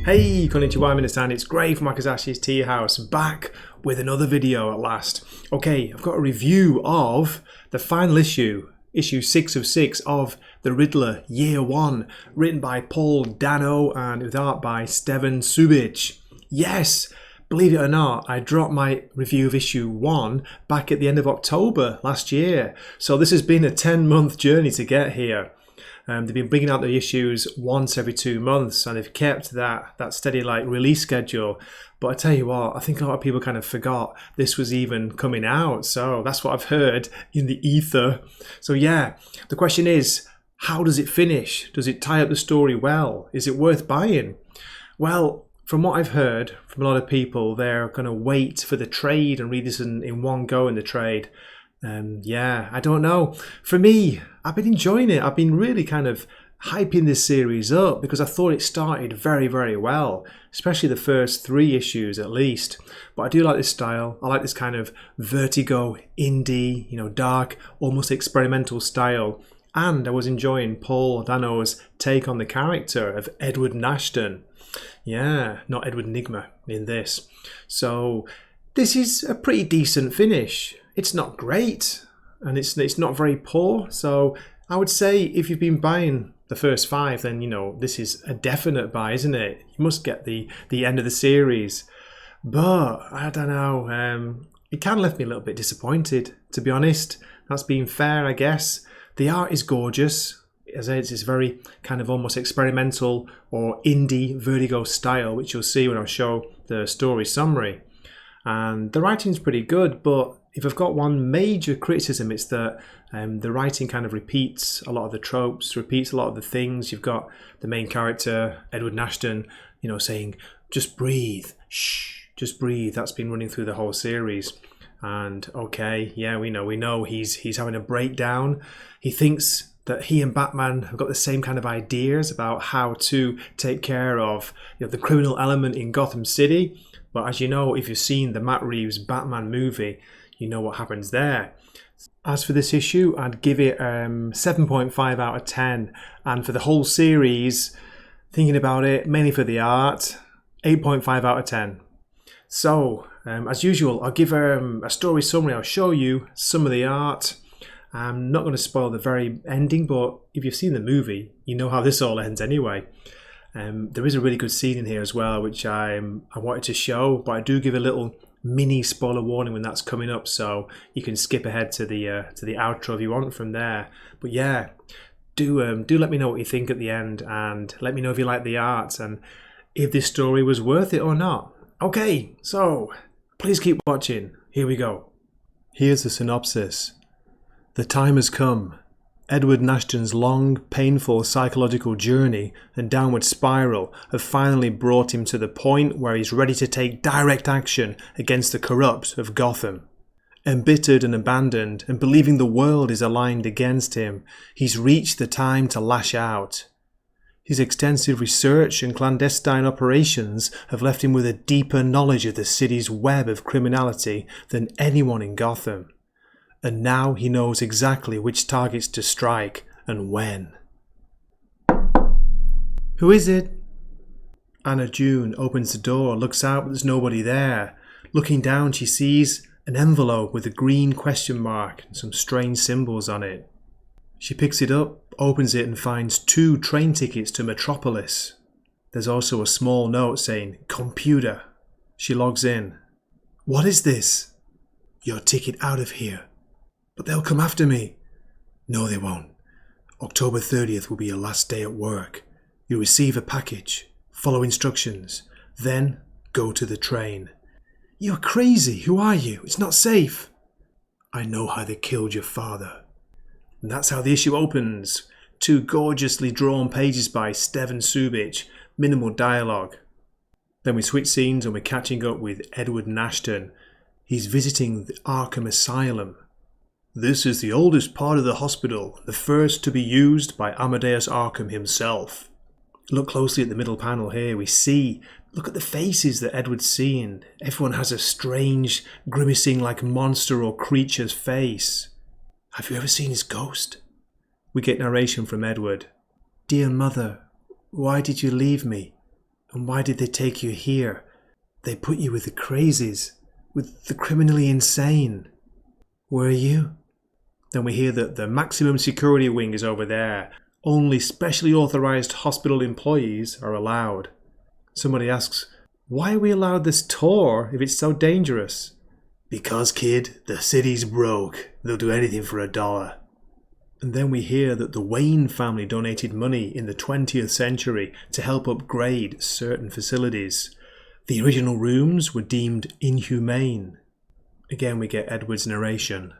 Hey, konnichiwa, minasan, it's Gray from Akazashi's Tea House, back with another video at last. Okay, I've got a review of the final issue 6 of 6 of The Riddler, Year 1, written by Paul Dano and with art by Stevan Subic. Yes, believe it or not, I dropped my review of issue 1 back at the end of October last year, so this has been a 10-month journey to get here. They've been bringing out the issues once every 2 months, and they've kept that steady release schedule. But I tell you what, I think a lot of people kind of forgot this was even coming out. So that's what I've heard in the ether. So yeah, the question is, how does it finish? Does it tie up the story well? Is it worth buying? Well, from what I've heard from a lot of people, they're going to wait for the trade and read this in one go in the trade. Yeah, I don't know. For me, I've been enjoying it. I've been really kind of hyping this series up because I thought it started very, very well, especially the first 3 issues at least. But I do like this style. I like this kind of vertigo, indie, dark, almost experimental style. And I was enjoying Paul Dano's take on the character of Edward Nashton. Yeah, not Edward Nigma in this. So this is a pretty decent finish. It's not great, and it's not very poor. So I would say if you've been buying the first 5, then this is a definite buy, isn't it? You must get the end of the series. But I don't know. It kind of left me a little bit disappointed, to be honest. That's being fair, I guess. The art is gorgeous. As I said, it's very kind of almost experimental or indie vertigo style, which you'll see when I show the story summary. And the writing's pretty good, but if I've got one major criticism, it's that the writing kind of repeats a lot of the tropes, repeats a lot of the things. You've got the main character, Edward Nashton, saying, just breathe, shh, just breathe. That's been running through the whole series. And okay, yeah, we know he's having a breakdown. He thinks that he and Batman have got the same kind of ideas about how to take care of the criminal element in Gotham City. But as you know, if you've seen the Matt Reeves Batman movie, you know what happens there. As for this issue, I'd give it 7.5 out of 10. And for the whole series, thinking about it, mainly for the art, 8.5 out of 10. So, as usual, I'll give a story summary. I'll show you some of the art. I'm not going to spoil the very ending, but if you've seen the movie, you know how this all ends anyway. There is a really good scene in here as well, which I wanted to show, but I do give a little mini spoiler warning when that's coming up, so you can skip ahead to the outro if you want from there. But yeah, do let me know what you think at the end, and let me know if you like the art and if this story was worth it or not. Okay, so please keep watching. Here we go. Here's the synopsis. The time has come. Edward Nashton's long, painful psychological journey and downward spiral have finally brought him to the point where he's ready to take direct action against the corrupt of Gotham. Embittered and abandoned, and believing the world is aligned against him, he's reached the time to lash out. His extensive research and clandestine operations have left him with a deeper knowledge of the city's web of criminality than anyone in Gotham. And now he knows exactly which targets to strike and when. Who is it? Anna June opens the door, looks out, but there's nobody there. Looking down, she sees an envelope with a green question mark and some strange symbols on it. She picks it up, opens it, and finds 2 train tickets to Metropolis. There's also a small note saying, "Computer." She logs in. What is this? Your ticket out of here. But they'll come after me. No, they won't. October 30th will be your last day at work. You receive a package, follow instructions, then go to the train. You're crazy. Who are you? It's not safe. I know how they killed your father. And that's how the issue opens. 2 gorgeously drawn pages by Stevan Subic, minimal dialogue. Then we switch scenes and we're catching up with Edward Nashton. He's visiting the Arkham Asylum. This is the oldest part of the hospital, the first to be used by Amadeus Arkham himself. Look closely at the middle panel here. We see, look at the faces that Edward's seeing. Everyone has a strange, grimacing like monster or creature's face. Have you ever seen his ghost? We get narration from Edward. Dear mother, why did you leave me? And why did they take you here? They put you with the crazies, with the criminally insane. Where are you? Then we hear that the maximum security wing is over there. Only specially authorized hospital employees are allowed. Somebody asks, why are we allowed this tour if it's so dangerous? Because, kid, the city's broke. They'll do anything for $1. And then we hear that the Wayne family donated money in the 20th century to help upgrade certain facilities. The original rooms were deemed inhumane. Again we get Edward's narration.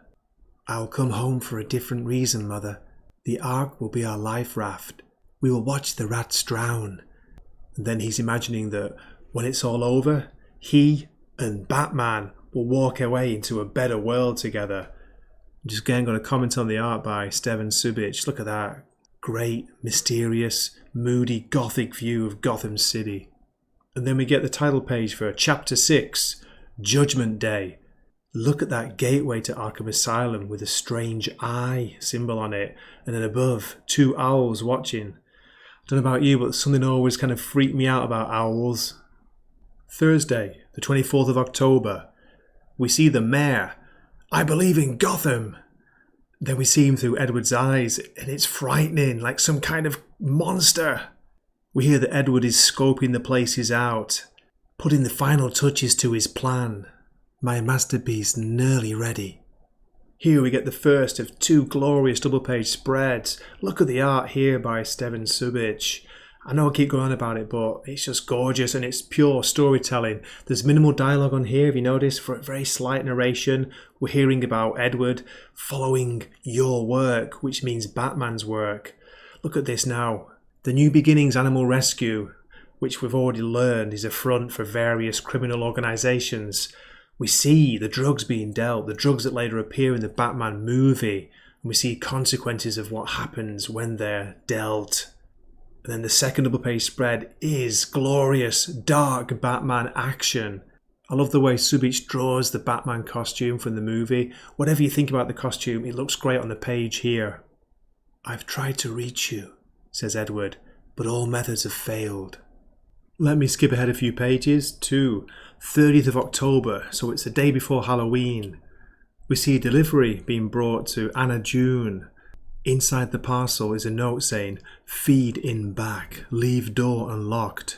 I'll come home for a different reason, Mother. The Ark will be our life raft. We will watch the rats drown. And then he's imagining that when it's all over, he and Batman will walk away into a better world together. I'm just again going to comment on the art by Stevan Subic. Look at that. Great, mysterious, moody, gothic view of Gotham City. And then we get the title page for Chapter 6, Judgment Day. Look at that gateway to Arkham Asylum with a strange eye symbol on it. And then above, 2 owls watching. I don't know about you, but something always kind of freaked me out about owls. Thursday, the 24th of October. We see the mayor. I believe in Gotham. Then we see him through Edward's eyes, and it's frightening, like some kind of monster. We hear that Edward is scoping the places out, putting the final touches to his plan. My masterpiece nearly ready. Here we get the first of 2 glorious double-page spreads. Look at the art here by Stevan Subic. I know I keep going on about it, but it's just gorgeous and it's pure storytelling. There's minimal dialogue on here, if you notice, for a very slight narration. We're hearing about Edward following your work, which means Batman's work. Look at this now. The New Beginnings Animal Rescue, which we've already learned is a front for various criminal organisations. We see the drugs being dealt, the drugs that later appear in the Batman movie. And we see consequences of what happens when they're dealt. And then the second double page spread is glorious, dark Batman action. I love the way Subic draws the Batman costume from the movie. Whatever you think about the costume, it looks great on the page here. I've tried to reach you, says Edward, but all methods have failed. Let me skip ahead a few pages to 30th of October, so it's the day before Halloween. We see a delivery being brought to Anna June. Inside the parcel is a note saying, feed in back, leave door unlocked.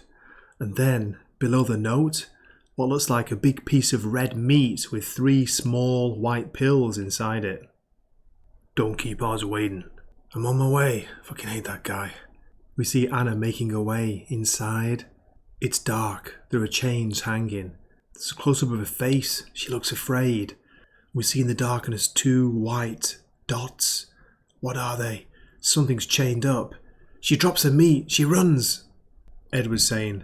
And then, below the note, what looks like a big piece of red meat with 3 small white pills inside it. Don't keep us waiting. I'm on my way. Fucking hate that guy. We see Anna making her way inside. It's dark. There are chains hanging. There's a close-up of her face. She looks afraid. We see in the darkness 2 white dots. What are they? Something's chained up. She drops her meat. She runs. Edward's saying,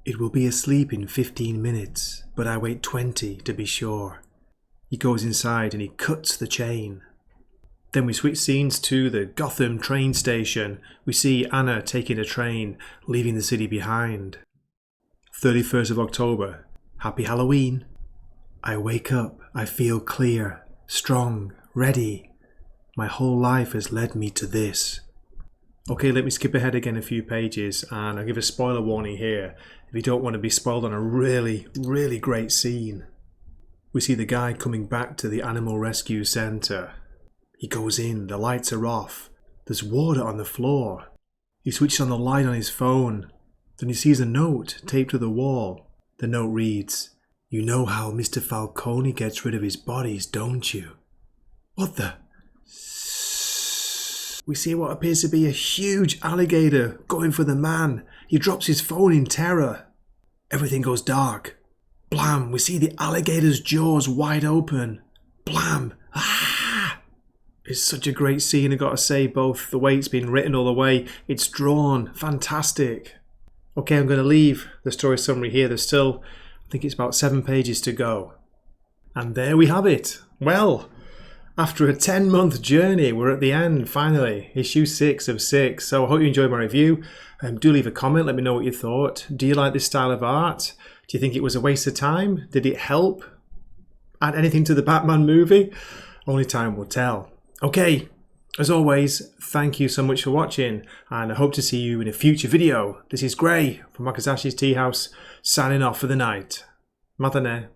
it will be asleep in 15 minutes, but I wait 20 to be sure. He goes inside and he cuts the chain. Then we switch scenes to the Gotham train station. We see Anna taking a train, leaving the city behind. 31st of October. Happy Halloween. I wake up. I feel clear, strong, ready. My whole life has led me to this. Okay, let me skip ahead again a few pages and I'll give a spoiler warning here if you don't want to be spoiled on a really, really great scene. We see the guy coming back to the Animal Rescue Centre. He goes in, the lights are off. There's water on the floor. He switches on the light on his phone. Then he sees a note taped to the wall. The note reads, you know how Mr. Falcone gets rid of his bodies, don't you? What the? We see what appears to be a huge alligator going for the man. He drops his phone in terror. Everything goes dark. Blam! We see the alligator's jaws wide open. Blam! Ah! It's such a great scene, I gotta say, both the way it's been written all the way it's drawn. Fantastic. Okay, I'm going to leave the story summary here. There's still, I think it's about 7 pages to go. And there we have it. Well, after a 10-month journey, we're at the end, finally. Issue 6 of 6. So I hope you enjoyed my review. Do leave a comment, let me know what you thought. Do you like this style of art? Do you think it was a waste of time? Did it help? Add anything to the Batman movie? Only time will tell. Okay, As always, thank you so much for watching, and I hope to see you in a future video. This is Gray from Makasashi's Tea House, signing off for the night. Matane.